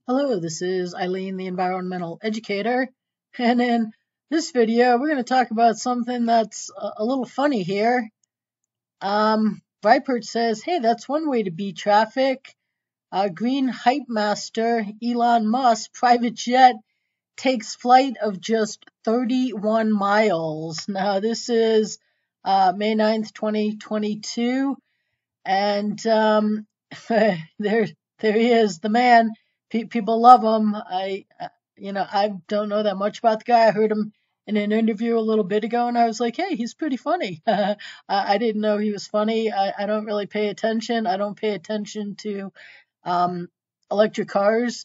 Hello, this is Eileen, the environmental educator, and in this video, we're going to talk about something that's a little funny here. Vipert says, hey, that's one way to beat traffic. Green hype master Elon Musk private jet takes flight of just 31 miles. Now, this is May 9th, 2022, and there he is, the man. People love him. I don't know that much about the guy. I heard him in an interview a little bit ago, and I was like, hey, he's pretty funny. I didn't know he was funny. I don't really pay attention. I don't pay attention to um, electric cars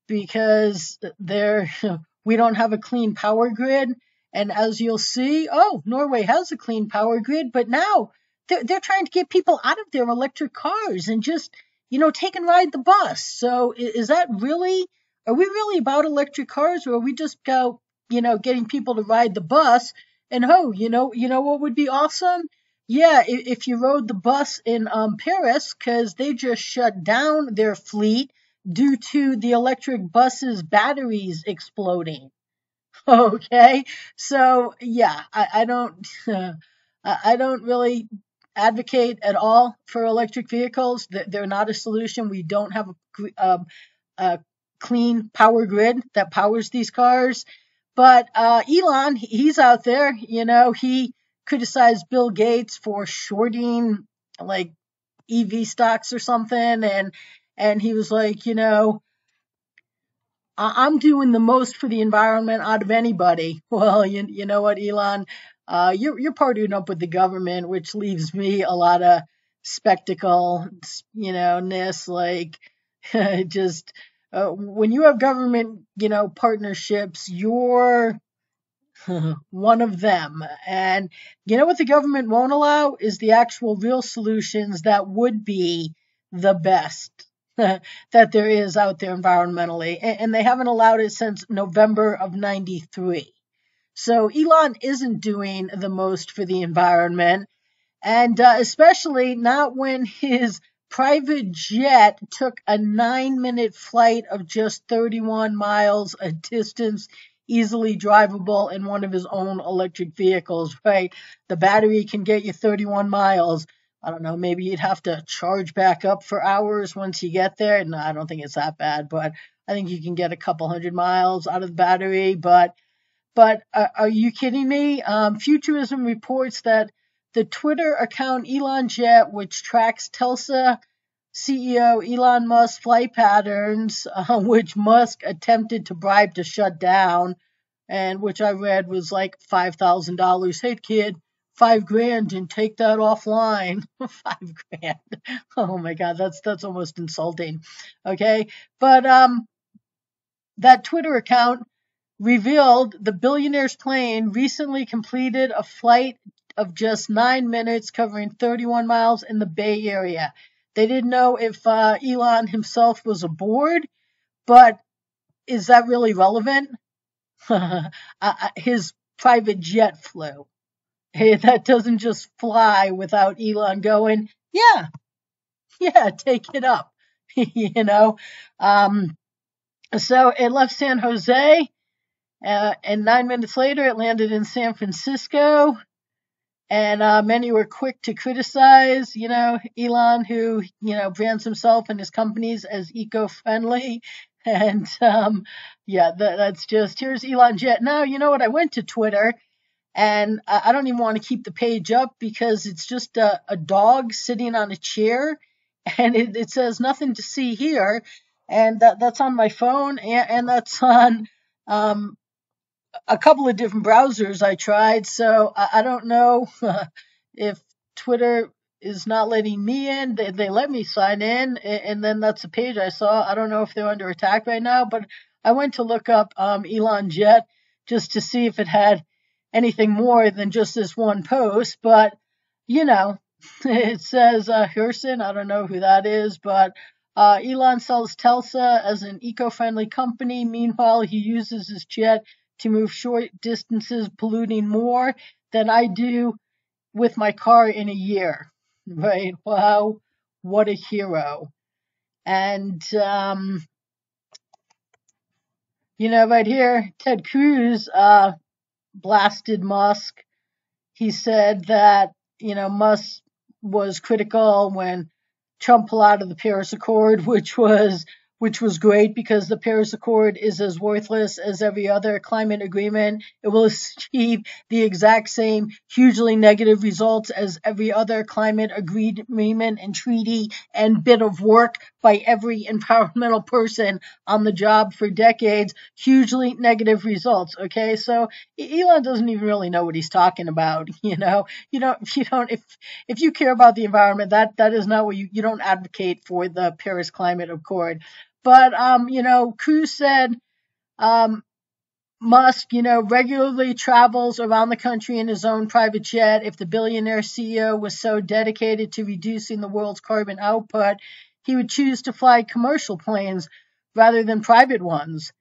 because we don't have a clean power grid. And as you'll see, Norway has a clean power grid, but now they're trying to get people out of their electric cars and just, take and ride the bus. So is that really, are we really about electric cars, or are we just about, getting people to ride the bus? And what would be awesome? Yeah, if you rode the bus in Paris, because they just shut down their fleet due to the electric bus's batteries exploding. Okay, so yeah, I don't I don't really advocate at all for electric vehicles. They're not a solution. We don't have a clean power grid that powers these cars. But Elon, he's out there. He criticized Bill Gates for shorting like EV stocks or something, and he was like, I'm doing the most for the environment out of anybody. Well, you know what, Elon? You're partnering up with the government, which leaves me a lot of spectacle, ness. Like, just when you have government, partnerships, you're one of them. And you know what the government won't allow is the actual real solutions that would be the best that there is out there environmentally. And they haven't allowed it since November of 93. So Elon isn't doing the most for the environment. And especially not when his private jet took a 9-minute flight of just 31 miles, a distance easily drivable in one of his own electric vehicles, right? The battery can get you 31 miles. I don't know, maybe you'd have to charge back up for hours once you get there. No, I don't think it's that bad, but I think you can get a couple hundred miles out of the battery. But are you kidding me? Futurism reports that the Twitter account Elon Jet, which tracks Tesla CEO Elon Musk's flight patterns, which Musk attempted to bribe to shut down, and which I read was like $5,000. Hey kid, $5,000 and take that offline. $5,000. Oh my God, that's almost insulting. Okay, but that Twitter account revealed the billionaire's plane recently completed a flight of just 9 minutes covering 31 miles in the Bay Area. They didn't know if Elon himself was aboard, but is that really relevant? His private jet flew. Hey, that doesn't just fly without Elon going, yeah, take it up. you know? Um, so it left San Jose. And 9 minutes later, it landed in San Francisco. And many were quick to criticize, Elon, who, brands himself and his companies as eco-friendly. And that's just, here's Elon Jet. Now, you know what? I went to Twitter, and I don't even want to keep the page up because it's just a dog sitting on a chair, and it says nothing to see here. And that's on my phone, and that's on a couple of different browsers I tried, so I don't know if Twitter is not letting me in. They let me sign in, and then that's the page I saw. I don't know if they're under attack right now, but I went to look up Elon Jet just to see if it had anything more than just this one post. But, it says Herson. I don't know who that is, but Elon sells Tesla as an eco-friendly company. Meanwhile, he uses his jet to move short distances, polluting more than I do with my car in a year. Right? Wow, what a hero. And Right here, Ted Cruz blasted Musk. He said that, Musk was critical when Trump pulled out of the Paris Accord, which was great because the Paris Accord is as worthless as every other climate agreement. It will achieve the exact same hugely negative results as every other climate agreement and treaty and bit of work by every environmental person on the job for decades. Hugely negative results. Okay, so Elon doesn't even really know what he's talking about. You don't if you care about the environment, that is not what you don't advocate for the Paris Climate Accord. But Cruz said um, Musk, regularly travels around the country in his own private jet. If the billionaire CEO was so dedicated to reducing the world's carbon output, he would choose to fly commercial planes rather than private ones.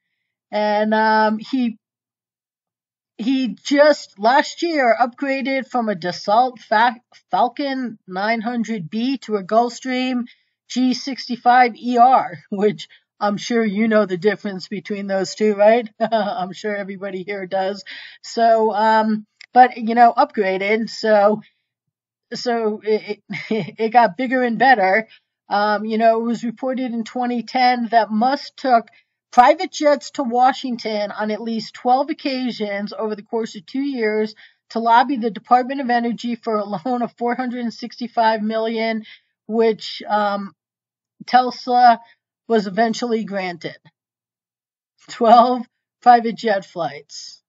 And he just last year upgraded from a Dassault Falcon 900B to a Gulfstream G65ER, which I'm sure you know the difference between those two, right? I'm sure everybody here does. So, but upgraded. So it got bigger and better. It was reported in 2010 that Musk took private jets to Washington on at least 12 occasions over the course of 2 years to lobby the Department of Energy for a loan of $465 million, which Tesla was eventually granted. 12 private jet flights.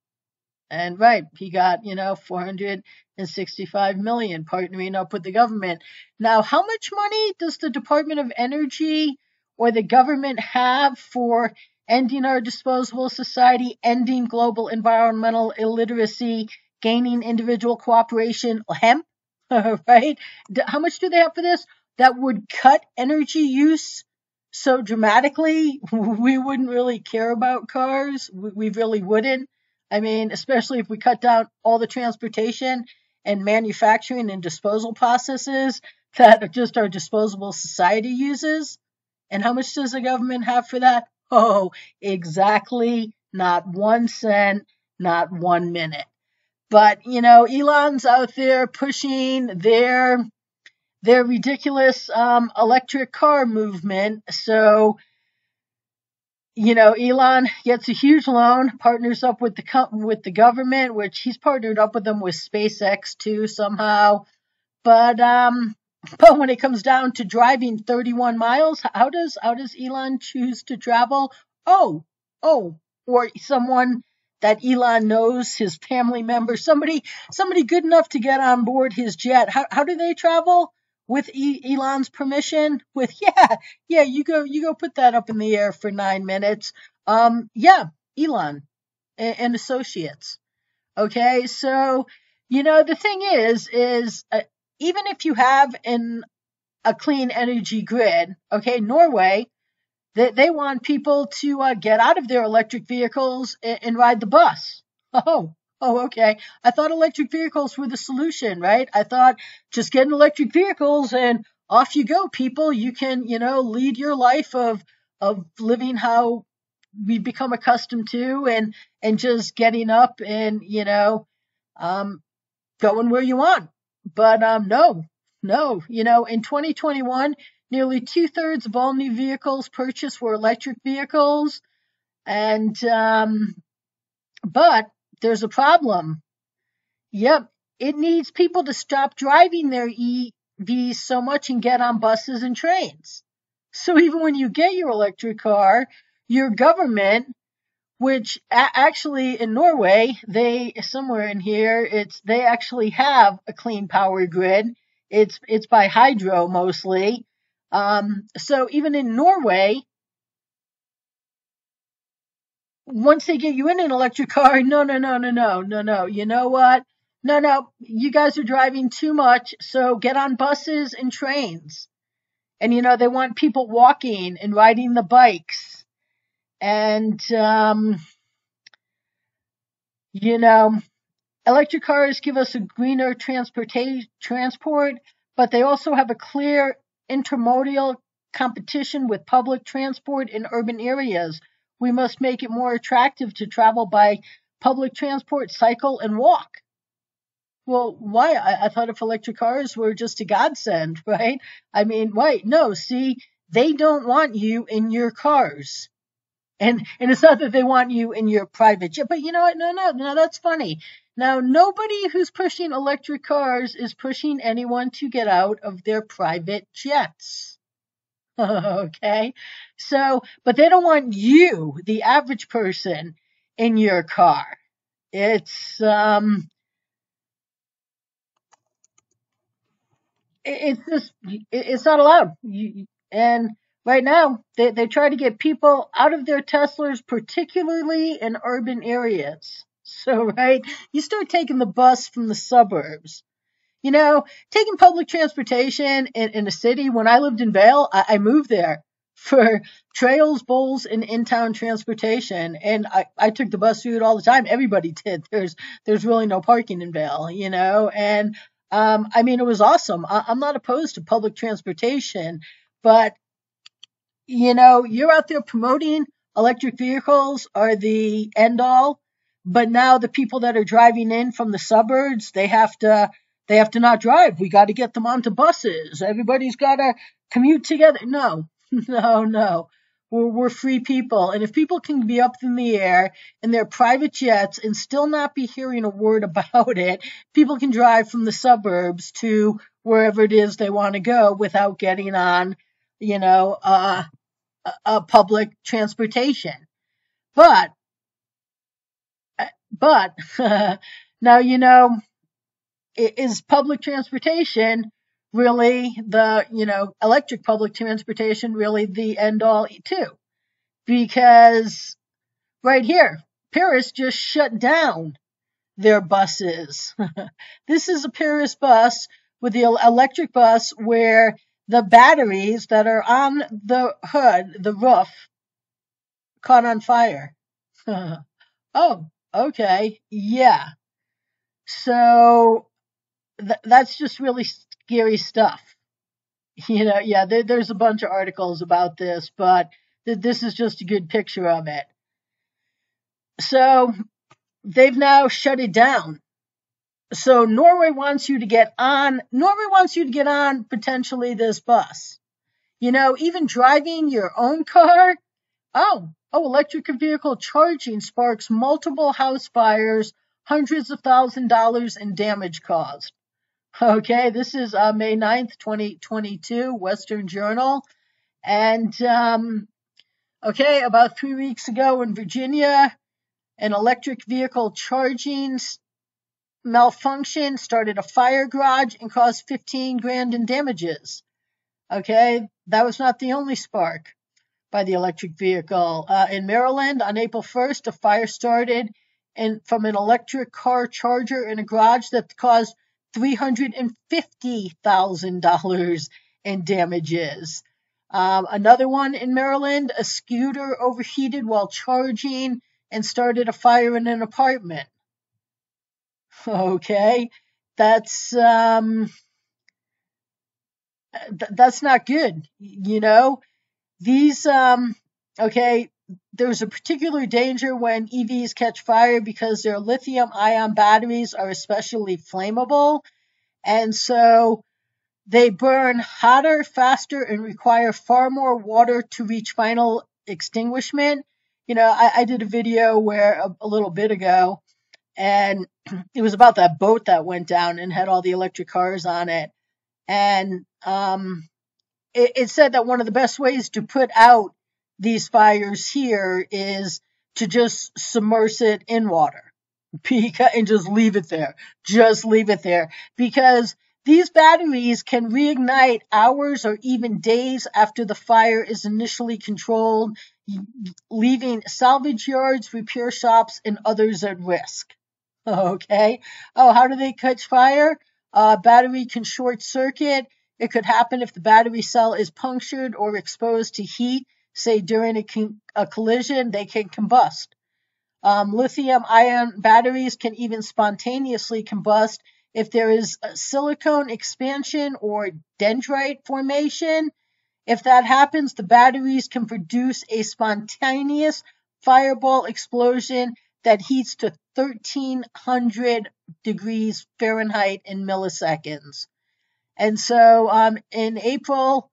And right, he got, 465 million partnering up with the government. Now, how much money does the Department of Energy or the government have for ending our disposable society, ending global environmental illiteracy, gaining individual cooperation, hemp, right? How much do they have for this? That would cut energy use so dramatically, we wouldn't really care about cars. We really wouldn't. I mean, especially if we cut down all the transportation and manufacturing and disposal processes that just our disposable society uses. And how much does the government have for that? Oh, exactly not 1 cent, not 1 minute. But, Elon's out there pushing their ridiculous electric car movement. So, Elon gets a huge loan, partners up with the government, which he's partnered up with them with SpaceX too somehow. But but when it comes down to driving 31 miles, how does Elon choose to travel? Oh, or someone that Elon knows, his family member, somebody good enough to get on board his jet. How do they travel? With Elon's permission? With yeah, you go put that up in the air for 9 minutes. Yeah, Elon and associates. Okay, so the thing is even if you have a clean energy grid, okay, Norway, they want people to get out of their electric vehicles and ride the bus. Okay. I thought electric vehicles were the solution, right? I thought just get electric vehicles and off you go, people. You can, lead your life of living how we've become accustomed to and just getting up and, um, going where you want. But no. In 2021, nearly 2/3 of all new vehicles purchased were electric vehicles, and but there's a problem. Yep, it needs people to stop driving their EVs so much and get on buses and trains. So even when you get your electric car, your government, which actually in Norway, they somewhere in here, they actually have a clean power grid. It's by hydro mostly. So even in Norway, once they get you in an electric car, no. You know what? No. You guys are driving too much. So get on buses and trains. And they want people walking and riding the bikes. And you know, electric cars give us a greener transport, but they also have a clear intermodal competition with public transport in urban areas. We must make it more attractive to travel by public transport, cycle, and walk. Well, why? I thought if electric cars were just a godsend, right? I mean, wait, no, see, they don't want you in your cars. And it's not that they want you in your private jet, but you know what? No, that's funny. Now, nobody who's pushing electric cars is pushing anyone to get out of their private jets. Okay? So, but they don't want you, the average person, in your car. It's it's just it's not allowed. And right now they try to get people out of their Teslas, particularly in urban areas. So right, you start taking the bus from the suburbs. You know, taking public transportation in a city. When I lived in Vail, I moved there for trails, bowls, and in-town transportation, and I took the bus route all the time. Everybody did. There's really no parking in Vail, you know, and I mean, it was awesome. I'm not opposed to public transportation, but you know, you're out there promoting electric vehicles are the end all, but now the people that are driving in from the suburbs, they have to not drive. We got to get them onto buses. Everybody's got to commute together. No, no. We're free people. And if people can be up in the air in their private jets and still not be hearing a word about it, people can drive from the suburbs to wherever it is they want to go without getting on, you know, public transportation. But, but now, you know, is public transportation really electric public transportation really the end all too? Because right here, Paris just shut down their buses. This is a Paris bus with the electric bus where the batteries that are on the hood, the roof, caught on fire. Oh, okay. Yeah. So that's just really scary stuff. You know, yeah, there's a bunch of articles about this, but this is just a good picture of it. So they've now shut it down. So Norway wants you to get on potentially this bus. You know, even driving your own car. Oh, electric vehicle charging sparks multiple house fires, hundreds of $1,000s in damage caused. Okay, this is May 9th, 2022, Western Journal. And, okay, about 3 weeks ago in Virginia, an electric vehicle charging malfunction started a fire garage and caused 15 grand in damages. Okay, that was not the only spark by the electric vehicle. In Maryland, on April 1st, a fire started from an electric car charger in a garage that caused $350,000 in damages. Another one in Maryland, a scooter overheated while charging and started a fire in an apartment. Okay, that's not good. You know, these okay, there's a particular danger when EVs catch fire because their lithium-ion batteries are especially flammable, and so they burn hotter, faster, and require far more water to reach final extinguishment. You know, I did a video where a little bit ago, and it was about that boat that went down and had all the electric cars on it. And it said that one of the best ways to put out these fires here is to just submerge it in water and just leave it there. Just leave it there. Because these batteries can reignite hours or even days after the fire is initially controlled, leaving salvage yards, repair shops, and others at risk. Okay. Oh, how do they catch fire? Battery can short circuit. It could happen if the battery cell is punctured or exposed to heat, say during a collision, they can combust. Lithium-ion batteries can even spontaneously combust if there is a silicone expansion or dendrite formation. If that happens, the batteries can produce a spontaneous fireball explosion that heats to 1,300 degrees Fahrenheit in milliseconds. And so in April,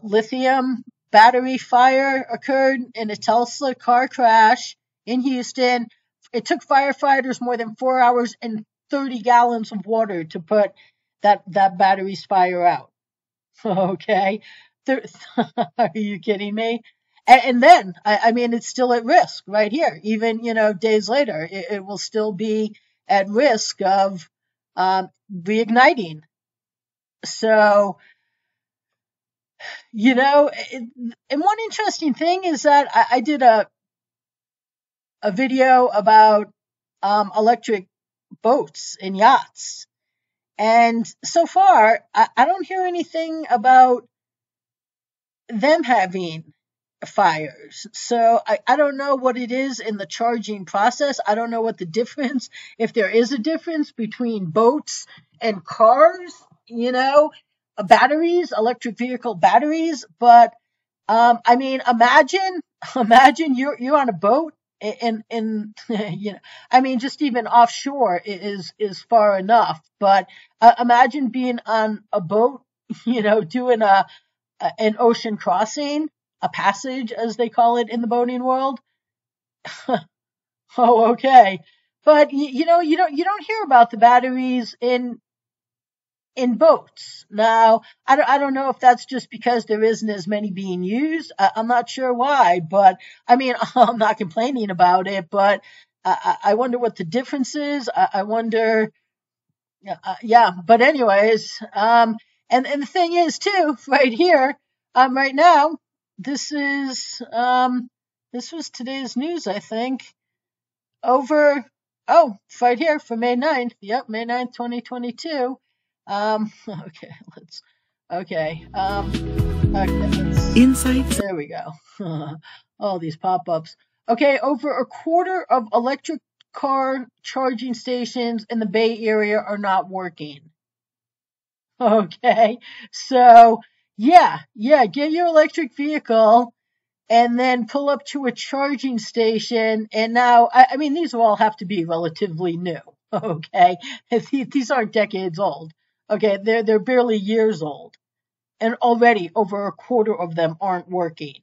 lithium battery fire occurred in a Tesla car crash in Houston. It took firefighters more than 4 hours and 30 gallons of water to put that battery's fire out. Okay. Are you kidding me? And then, I mean, it's still at risk right here. Even, days later, it will still be at risk of reigniting. So, and one interesting thing is that I did a video about electric boats and yachts. And so far, I don't hear anything about them having fires. So I don't know what it is in the charging process. I don't know what the difference, if there is a difference between boats and cars, batteries, electric vehicle batteries. But I mean, imagine you're on a boat and I mean, just even offshore is far enough. But imagine being on a boat, doing an ocean crossing, a passage as they call it in the boating world. Oh, okay. But you don't hear about the batteries in boats. Now, I don't know if that's just because there isn't as many being used. I'm not sure why, but I mean, I'm not complaining about it, but I wonder what the difference is. I wonder, yeah, but anyways, and the thing is too, right here, right now, this was today's news, I think, over, right here for May 9th. Yep, May 9th, 2022. Okay, Insights. There we go. All these pop-ups. Okay, over a quarter of electric car charging stations in the Bay Area are not working. Okay, so yeah, get your electric vehicle and then pull up to a charging station. And now, I mean, these will all have to be relatively new. Okay, these aren't decades old. Okay, they're barely years old, and already over a quarter of them aren't working.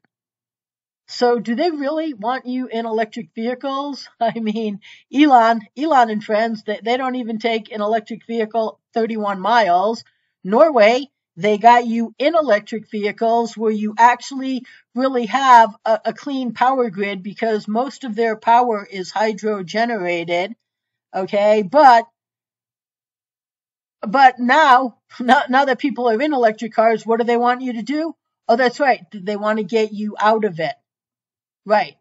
So do they really want you in electric vehicles? I mean, Elon and friends, they don't even take an electric vehicle 31 miles. Norway, they got you in electric vehicles where you actually really have a clean power grid because most of their power is hydro generated. Okay, but now that people are in electric cars, what do they want you to do? Oh, that's right. They want to get you out of it. Right.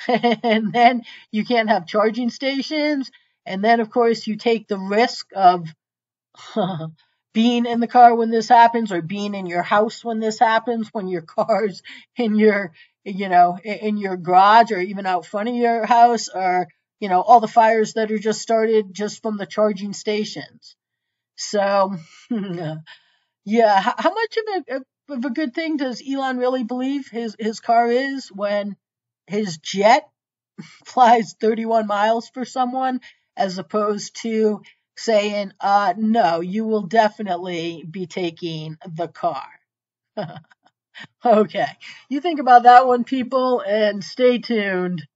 And then you can't have charging stations. And then, of course, you take the risk of being in the car when this happens or being in your house when this happens, when your car's in your, in your garage or even out front of your house, or, all the fires that are just started just from the charging stations. So, yeah, how much of a good thing does Elon really believe his car is when his jet flies 31 miles for someone, as opposed to saying, no, you will definitely be taking the car. Okay, you think about that one, people, and stay tuned.